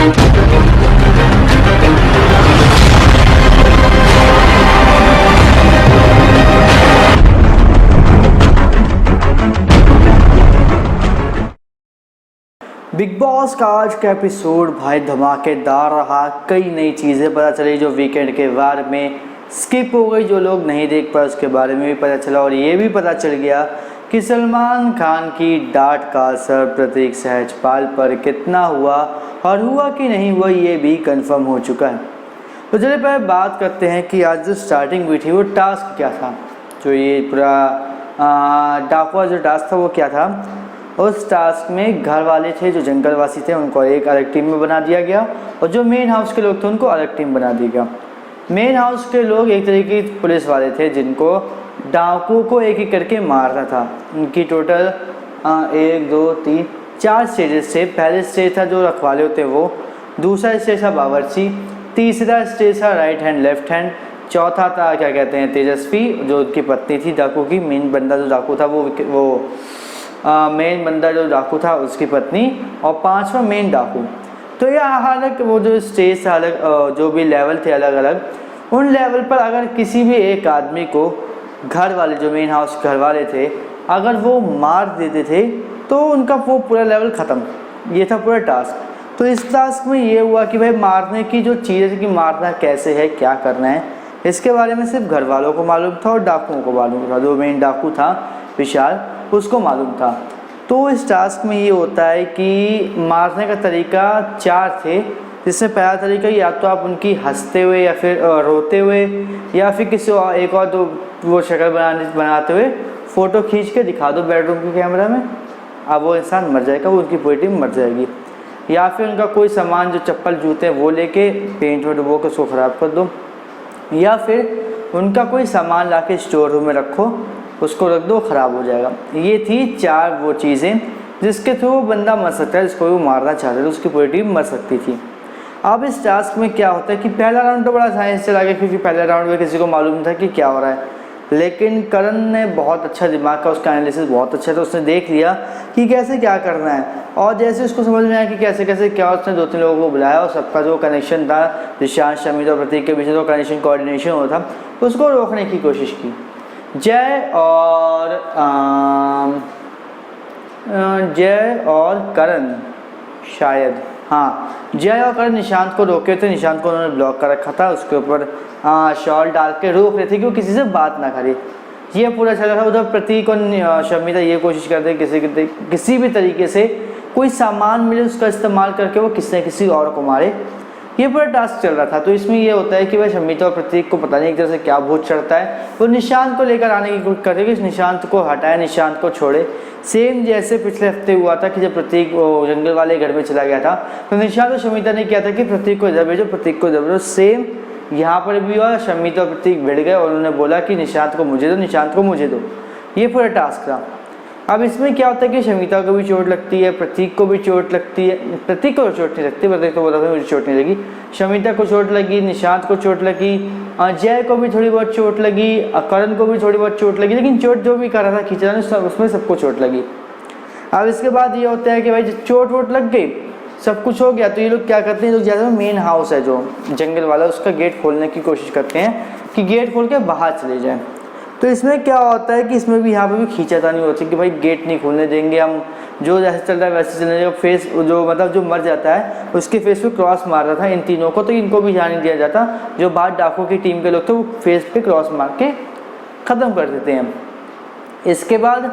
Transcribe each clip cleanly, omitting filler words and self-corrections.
Big boss का आज का एपिसोड भाई धमाकेदार रहा। कई नई चीज़ें पता चली जो वीकेंड के बारे में स्किप हो गई, जो लोग नहीं देख पाए उसके बारे में भी पता चला। और ये भी पता चल गया कि सलमान खान की डांट का असर प्रतीक सहजपाल पर कितना हुआ और हुआ कि नहीं हुआ, ये भी कंफर्म हो चुका है। तो चलिए पहले बात करते हैं कि आज जो स्टार्टिंग हुई थी वो टास्क क्या था। जो ये पूरा डाकुआ जो टास्क था वो क्या था। उस टास्क में घर वाले थे जो जंगलवासी थे उनको एक अलग टीम में बना दिया गया और जो मेन हाउस के लोग थे उनको अलग टीम बना दिया गया। मेन हाउस के लोग एक तरीके के पुलिस वाले थे जिनको डाकू को एक एक करके मारना था। उनकी टोटल 1 2 3 4 स्टेजेस थे। पहले स्टेज था जो रखवाले होते वो, दूसरा स्टेज था बावर्ची, तीसरा स्टेज था राइट हैंड लेफ्ट हैंड, चौथा था क्या कहते हैं तेजस्वी जो उनकी पत्नी थी डाकू की। मेन बंदा जो डाकू था वो मेन बंदा जो डाकू था उसकी पत्नी, और पांचवा मेन डाकू। तो यह अलग वो जो स्टेज था अलग, जो भी लेवल थे अलग अलग, उन लेवल पर अगर किसी भी एक आदमी को घर वाले जो मेन हाउस घर वाले थे अगर वो मार देते थे तो उनका वो पूरा लेवल ख़त्म। ये था पूरा टास्क। तो इस टास्क में ये हुआ कि भाई मारने की जो चीज़ कि मारना कैसे है, क्या करना है, इसके बारे में सिर्फ घर वालों को मालूम था और डाकुओं को मालूम था। जो मेन डाकू था विशाल उसको मालूम था। तो इस टास्क में ये होता है कि मारने का तरीका 4 थे, जिसमें पहला तरीका या तो आप उनकी हंसते हुए या फिर रोते हुए या फिर किसी और एक और दो वो शक्ल बनाते हुए फ़ोटो खींच के दिखा दो बेडरूम के कैमरा में। अब वो इंसान मर जाएगा, वो उनकी पूरी टीम मर जाएगी। या फिर उनका कोई सामान जो चप्पल जूते हैं वो लेके पेंट में डुबो के उसको ख़राब कर दो, या फिर उनका कोई सामान ला के स्टोर रूम में रखो, उसको रख दो, ख़राब हो जाएगा। ये थी 4 वो चीज़ें जिसके थ्रू वो बंदा मर सकता है, जिसको वो मारना चाहते थे उसकी पूरी टीम मर सकती थी। अब इस टास्क में क्या होता है कि पहला राउंड तो बड़ा साइंस चला गया क्योंकि पहले राउंड में किसी को मालूम था कि क्या हो रहा है, लेकिन करण ने बहुत अच्छा दिमाग का, उसका एनालिसिस बहुत अच्छा था। उसने देख लिया कि कैसे क्या करना है और जैसे उसको समझ में आया कि कैसे कैसे क्या, उसने 2-3 लोगों को बुलाया और सबका जो कनेक्शन था निशांत शमित और प्रतीक के बीच जो कनेक्शन कोऑर्डिनेशन होता था उसको रोकने की कोशिश की। जय और करण शायद, हाँ जय और करण निशांत को रोके थे। निशांत को उन्होंने ब्लॉक कर रखा था, उसके ऊपर शॉल डाल के रोक रहे थे कि वो किसी से बात ना करे। ये पूरा चल रहा था। उधर प्रतीक और शमिता ये कोशिश करते किसी भी तरीके से कोई सामान मिले उसका इस्तेमाल करके वो किसी न किसी और को मारे। ये पूरा टास्क चल रहा था। तो इसमें ये होता है कि भाई शमिता और प्रतीक को पता नहीं एक तरह से क्या भूत चढ़ता है, वो निशांत को लेकर आने की कोशिश करते कि निशांत को हटाए, निशांत को छोड़े। सेम जैसे पिछले हफ्ते हुआ था कि जब प्रतीक जंगल वाले घर में चला गया था तो निशांत और शमिता ने किया था कि प्रतीक को इधर भेजो, प्रतीक को इधर भेजो। सेम यहाँ पर भी हुआ, शमिता और प्रतीक भिड़ गए और उन्होंने बोला कि निशांत को मुझे दो, निशांत को मुझे दो। ये पूरा टास्क था। अब इसमें क्या होता है कि शमिता को भी चोट लगती है, प्रतीक को भी चोट लगती है। प्रतीक को चोट नहीं लगती, प्रतीक तो बोला था मुझे चोट नहीं लगी। शमिता को चोट लगी, निशांत को चोट लगी, जय को भी थोड़ी बहुत चोट लगी, करण को भी थोड़ी बहुत चोट लगी, लेकिन चोट जो भी कर रहा था खींच रहा था उसमें सबको चोट लगी। अब इसके बाद ये होता है कि भाई चोट वोट लग गई, सब कुछ हो गया, तो ये लोग क्या करते हैं, लोग ज़्यादा मेन हाउस है जो जंगल वाला उसका गेट खोलने की कोशिश करते हैं कि गेट खोल के बाहर चले जाएं। तो इसमें क्या होता है कि इसमें भी यहाँ पे भी खींचातानी होती है कि भाई गेट नहीं खोलने देंगे हम, जो जैसे चल रहा है वैसे चलने देंगे। फेस जो मतलब जो मर जाता है उसके फेस पे क्रॉस मार रहा था इन तीनों को, तो इनको भी जाने दिया जाता। जो बाहर डाकू की टीम के लोग थे वो फेस पे क्रॉस मार के ख़त्म कर देते हैं। इसके बाद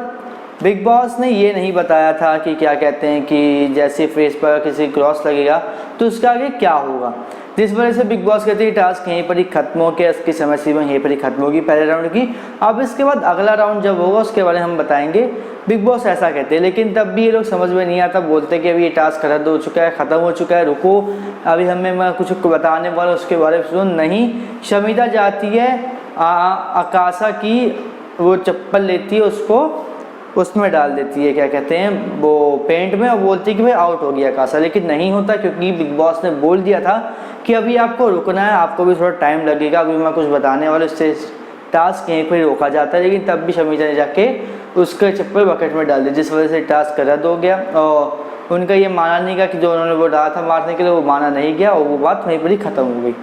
बिग बॉस ने ये नहीं बताया था कि क्या कहते हैं कि जैसे फेस पर किसी क्रॉस लगेगा तो उसका आगे क्या होगा, जिस वजह से बिग बॉस कहते हैं टास्क यहीं पर ही खत्म हो गया, इसकी समय सीमा यहीं पर ही खत्म होगी पहले राउंड की। अब इसके बाद अगला राउंड जब होगा उसके बारे में हम बताएंगे। बिग बॉस ऐसा कहते हैं, लेकिन तब भी ये लोग समझ में नहीं आता, बोलते कि अभी ये टास्क रद्द हो चुका है, ख़त्म हो चुका है, रुको अभी मैं कुछ बताने वाला उसके बारे में सुन। नहीं, शमिता जाती है आकाशा की वो चप्पल लेती है, उसको उसमें डाल देती है क्या कहते हैं वो पेंट में, और बोलती है कि भाई आउट हो गया आकाशा, लेकिन नहीं होता क्योंकि बिग बॉस ने बोल दिया था कि अभी आपको रुकना है, आपको भी थोड़ा टाइम लगेगा, अभी मैं कुछ बताने वाला, इससे टास्क यहीं पर रोका जाता है। लेकिन तब भी शमिता ने जाके उसके चप्पल बकेट में डाल दी, जिस वजह से टास्क रद्द हो गया। और उनका ये माना नहीं गया कि जो उन्होंने वो डाला था मारने के लिए वो माना नहीं गया और वो बात वहीं पर ही ख़त्म हो गई।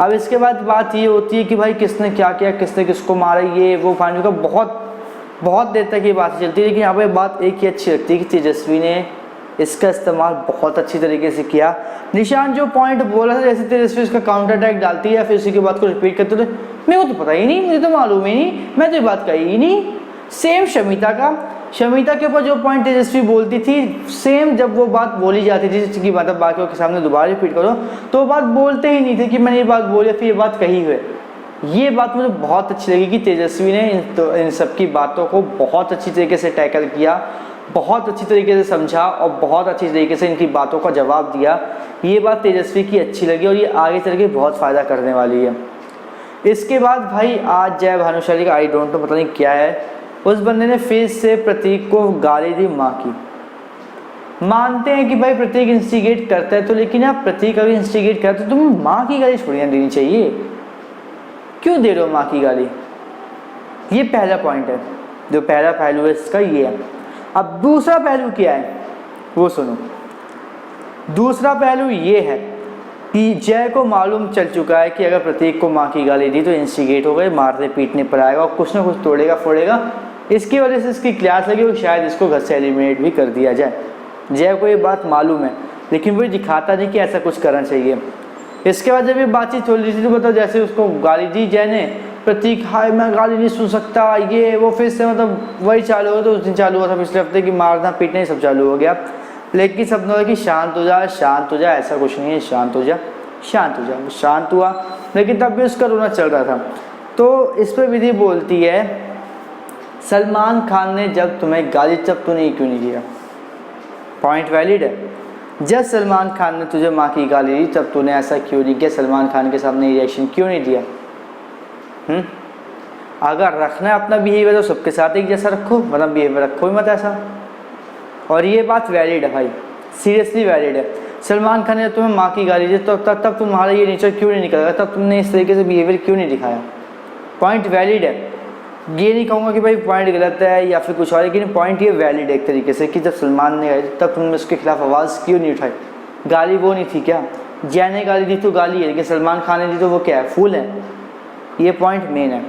अब इसके बाद बात ये होती है कि भाई किसने क्या किया, किसने किसको मारा, ये वो फाइनल का बहुत देर तक ये बात चलती है। लेकिन यहाँ पर बात एक ही अच्छी लगती है कि तेजस्वी ने इसका इस्तेमाल बहुत अच्छी तरीके से किया। निशान जो पॉइंट बोला था, जैसे तेजस्वी उसका काउंटर अटैक डालती है फिर उसी की बात को रिपीट करते थे, मेरे को तो पता ही नहीं, मुझे तो मालूम ही नहीं, मैं तो ये बात कही ही नहीं। सेम शमिता के ऊपर जो पॉइंट तेजस्वी बोलती थी, सेम जब वो बात बोली जाती थी जिसकी बात अब बाकियों के सामने दोबारा रिपीट करो तो वो बात बोलते ही नहीं थे कि मैंने ये बात बोली फिर ये बात कही हुई। ये बात मुझे बहुत अच्छी लगी कि तेजस्वी ने इन सब की बातों को बहुत अच्छी तरीके से टैकल किया, बहुत अच्छी तरीके से समझा और बहुत अच्छी तरीके से इनकी बातों का जवाब दिया। ये बात तेजस्वी की अच्छी लगी और ये आगे चल के बहुत फ़ायदा करने वाली है। इसके बाद भाई आज जय भानुशाली का आई डोंट नो पता नहीं क्या है, उस बंदे ने फिर से प्रतीक को गाली दी माँ की। मानते हैं कि भाई प्रतीक इंस्टिगेट करता है तो, लेकिन आप प्रतीक अभी इंस्टिगेट करते तो तुम्हें माँ की गाली छोड़ियाँ देनी चाहिए, क्यों दे रहे हो माँ की गाली? ये पहला पॉइंट है, जो पहला पहलू है इसका ये है। अब दूसरा पहलू क्या है वो सुनो। दूसरा पहलू ये है कि जय को मालूम चल चुका है कि अगर प्रतीक को माँ की गाली दी तो इंस्टिगेट हो गए, मारने पीटने पर आएगा और कुछ ना कुछ तोड़ेगा फोड़ेगा। इसकी वजह से इसकी क्लास लगी और शायद इसको घर से एलिमिनेट भी कर दिया जाए। जय को ये बात मालूम है लेकिन वो दिखाता नहीं कि ऐसा कुछ करना चाहिए। इसके बाद जब ये बातचीत हो रही थी तो मतलब जैसे उसको गाली दी जय ने, प्रतीक हाय मैं गाली नहीं सुन सकता, ये वो फिर से मतलब वही चालू हो। तो उस दिन चालू हुआ था पिछले हफ्ते कि मारना पीटना ही सब चालू हो गया। लेकिन सब ने कि शांत हो जा, ऐसा कुछ नहीं है, शांत हो जा। शांत हुआ लेकिन तब भी उसका रोना चल रहा था। तो इस पर विधि बोलती है सलमान खान ने जब तुम्हें गाली तब तूने क्यों नहीं किया? पॉइंट वैलिड है। जब सलमान खान ने तुझे माँ की गाली दी तब तूने ऐसा क्यों नहीं किया? सलमान खान के सामने रिएक्शन क्यों नहीं दिया? अगर रखना है अपना बिहेवियर तो सबके साथ एक जैसा रखो, मतलब बिहेवियर रखो ही मत ऐसा। और ये बात वैलिड है भाई, सीरियसली वैलिड है। सलमान खान ने तुम्हें माँ की गाली दी तो तब तुम्हारा ये नेचर क्यों नहीं निकला? तब तुमने इस तरीके से बिहेवियर क्यों नहीं दिखाया? पॉइंट वैलिड है। ये नहीं कहूँगा कि भाई पॉइंट गलत है या फिर कुछ और, लेकिन पॉइंट ये वैलिड है एक तरीके से कि जब सलमान ने गाली तब तुमने उसके खिलाफ आवाज़ क्यों नहीं उठाई? गाली वो नहीं थी क्या? जय ने गाली दी तो गाली है, लेकिन सलमान खान ने दी तो वो क्या है? फूल है। ये पॉइंट मेन है।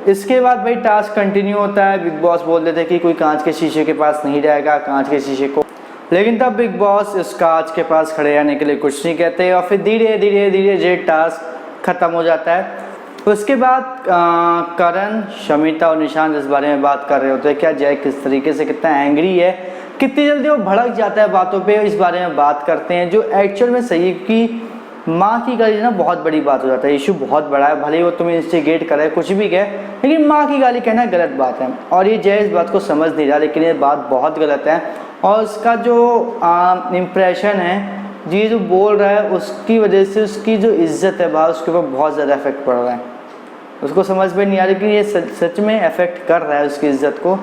इसके बाद भाई टास्क कंटिन्यू होता है। बिग बॉस बोलते थे कि कोई कांच के शीशे के पास नहीं रहेगा, कांच के शीशे को, लेकिन तब बिग बॉस इस कांच के पास खड़े रहने के लिए कुछ नहीं कहते और फिर धीरे धीरे टास्क ख़त्म हो जाता है। उसके बाद करण, शमिता और निशांत इस बारे में बात कर रहे होते हैं क्या जय किस तरीके से कितना एंग्री है, कितनी जल्दी वो भड़क जाता है बातों पे, इस बारे में बात करते हैं जो एक्चुअल में सही है कि माँ की गाली ना बहुत बड़ी बात हो जाता है। इशू बहुत बड़ा है, भले ही वो तुम्हें इंस्टिगेट करे कुछ भी कहे, लेकिन माँ की गाली कहना गलत बात है और ये जय इस बात को समझ नहीं रहा, लेकिन ये बात बहुत गलत है। और उसका जो इम्प्रेशन है, ये जो बोल रहा है, उसकी वजह से उसकी जो इज्जत है बाहर उसके ऊपर बहुत ज़्यादा इफेक्ट पड़ रहा है। उसको समझ में नहीं आ रहा, लेकिन ये सच में इफेक्ट कर रहा है उसकी इज्जत को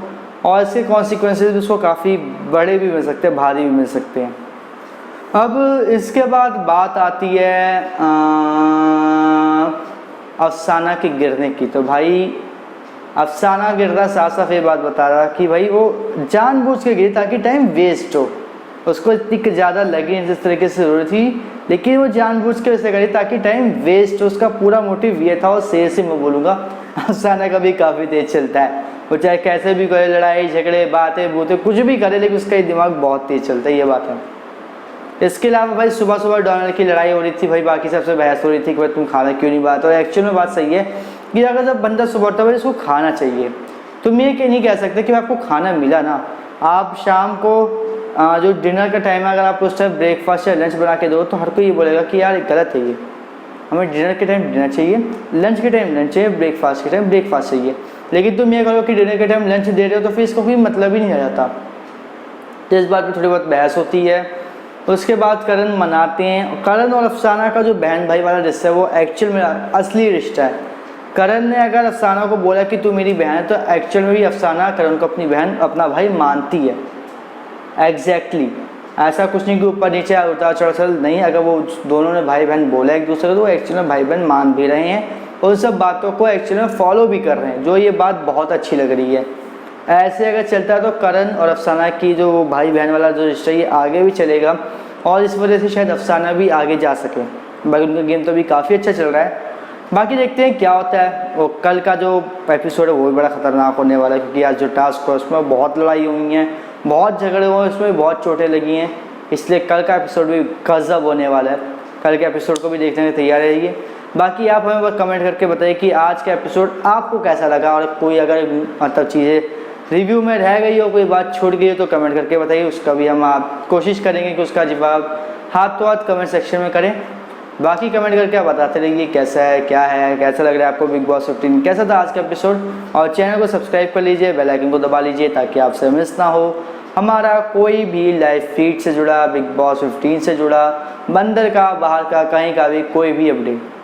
और इसके कॉन्सिक्वेंसेज उसको काफ़ी बड़े भी मिल सकते हैं, भारी भी मिल सकते हैं। अब इसके बाद बात आती है अफसाना के गिरने की। तो भाई अफसाना गिर रहा, साफ साफ ये बात बता रहा कि भाई वो जानबूझ के गिरी ताकि टाइम वेस्ट हो, उसको इतनी ज़्यादा लगी जिस तरीके से ज़रूरत थी, लेकिन वो जानबूझ के वैसे करी ताकि टाइम वेस्ट हो। उसका पूरा मोटिव ये था। और शेर से मैं बोलूँगा अफसाना का भी काफ़ी तेज चलता है, वो चाहे कैसे भी करे, लड़ाई झगड़े बातें बूते कुछ भी करे, लेकिन उसका दिमाग बहुत तेज चलता है, ये बात है। इसके अलावा भाई सुबह सुबह डोनाल्ड की लड़ाई हो रही थी, भाई बाकी सबसे बहस हो रही थी कि भाई तुम खाना क्यों नहीं बात। और एक्चुअल में बात सही है कि अगर जब बंदा सुबह उठता है भाई उसको खाना चाहिए। तुम ये नहीं कह सकते कि आपको खाना मिला ना, आप शाम को जो डिनर का टाइम है अगर आप उस टाइम ब्रेकफास्ट या लंच बना के दो तो हर कोई ये बोलेगा कि यार गलत है, ये हमें डिनर के टाइम डिनर चाहिए, लंच के टाइम लंच चाहिए, ब्रेकफास्ट के टाइम ब्रेकफास्ट चाहिए। लेकिन तुम ये करो कि डिनर के टाइम लंच दे रहे हो तो फिर इसको कोई मतलब ही नहीं आ जाता। तो इस बात पर थोड़ी बहुत बहस होती है। उसके बाद करण मनाते हैं। करण और अफसाना का जो बहन भाई वाला रिश्ता है वो एक्चुअल में असली रिश्ता है। करण ने अगर अफसाना को बोला कि तू मेरी बहन है तो एक्चुअल में भी अफसाना करण को अपनी बहन अपना भाई मानती है। एग्जैक्टली ऐसा कुछ नहीं कि ऊपर नीचे उतार चढ़ाव नहीं, अगर वो दोनों ने भाई बहन बोला एक दूसरे को तो एक्चुअल में भाई बहन मान भी रहे हैं और सब बातों को एक्चुअल में फॉलो भी कर रहे हैं, जो ये बात बहुत अच्छी लग रही है। ऐसे अगर चलता है तो करण और अफसाना की जो भाई बहन वाला जो रिश्ता है ये आगे भी चलेगा और इस वजह से शायद अफसाना भी आगे जा सके। बाकी उनका गेम तो भी काफ़ी अच्छा चल रहा है। बाकी देखते हैं क्या होता है। वो कल का जो एपिसोड है वो भी बड़ा ख़तरनाक होने वाला है, क्योंकि आज जो टास्क है उसमें बहुत लड़ाई हुई है, बहुत झगड़े हुए हैं, उसमें बहुत चोटें लगी हैं, इसलिए कल का एपिसोड भी गजब होने वाला है। कल के एपिसोड को भी देखने के तैयार रहिए। बाकी आप हमें बस कमेंट करके बताइए कि आज का एपिसोड आपको कैसा लगा, और कोई अगर मतलब चीज़ें रिव्यू में रह गई हो, कोई बात छूट गई हो तो कमेंट करके बताइए, उसका भी हम आप कोशिश करेंगे कि उसका जवाब हाथ तो हाथ कमेंट सेक्शन में करें। बाकी कमेंट करके आप बताते रहिए कैसा है, क्या है, कैसा लग रहा है आपको बिग बॉस 15, कैसा था आज का एपिसोड। और चैनल को सब्सक्राइब कर लीजिए, बेल आइकन को दबा लीजिए ताकि आपसे मिस ना हो हमारा कोई भी लाइव फीड से जुड़ा, बिग बॉस 15 से जुड़ा, मंदिर का, बाहर का, कहीं का भी कोई भी अपडेट।